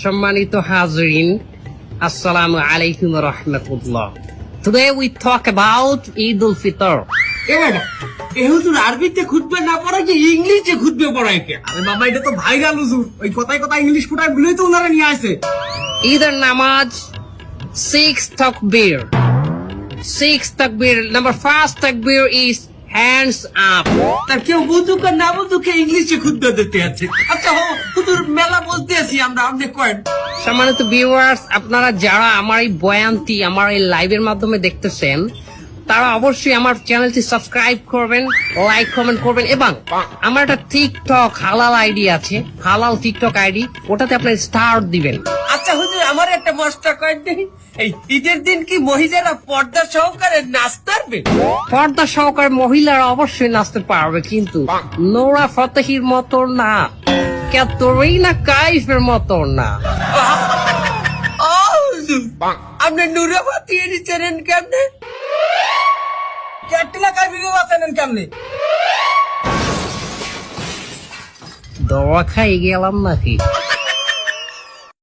সম্মানিত হাজরিন, আসসালামু আলাইকুম ওয়া রাহমাতুল্লাহ। Today we talk about Eid al-Fitr. হুজুর আরবিতে খুতবা না পড়া কি ইংলিশে খুতবা পড়ায় কে? আরে বাবা এটা তো ভাইরাল হুজুর, ওই কথায় কথায় ইংলিশ ফুটায় বলেই তো ওনারা নিয়ে আসে। Either namaz, 6 takbir. 6 takbir. Number first takbir is hands up. তার কেউ বুঝুক আর না বুঝুক ইংলিশে খুতবা দিতে আছে। আচ্ছা হুজুর মেলা বলতে আছি আমরা, আপনি কয়েন। সম্মানিত ভিউয়ার্স, আপনারা যারা আমার এই বয়ানটি আমার এই লাইভের মাধ্যমে দেখতেছেন, তারা অবশ্যই আমার চ্যানেলটি সাবস্ক্রাইব করবেন, লাইক কমেন্ট করবেন, এবং আমার একটা টিকটক হালাল আইডি আছে, হালাল টিকটক আইডি, ওটাতে আপনার স্টার দিবেন। আচ্ছা হুজুর আমার একটা মশলা কয়েন দেখি, এই ঈদের দিন কি মহিলারা পর্দা সহকারে নাচতে পারবে? পর্দা সহকারে মহিলারা অবশ্যই নাচতে পারবে, কিন্তু নোরা ফতেহির মতো না, ক্যাটরিনা কাইফের মতো না। হুজুর আপনি নুরাবাতি এনেছেন কেমনে? ক্যাটরিনা কাইফকে বাঁচালেন কেমনে? দোয়া খাই গেলাম নাকি?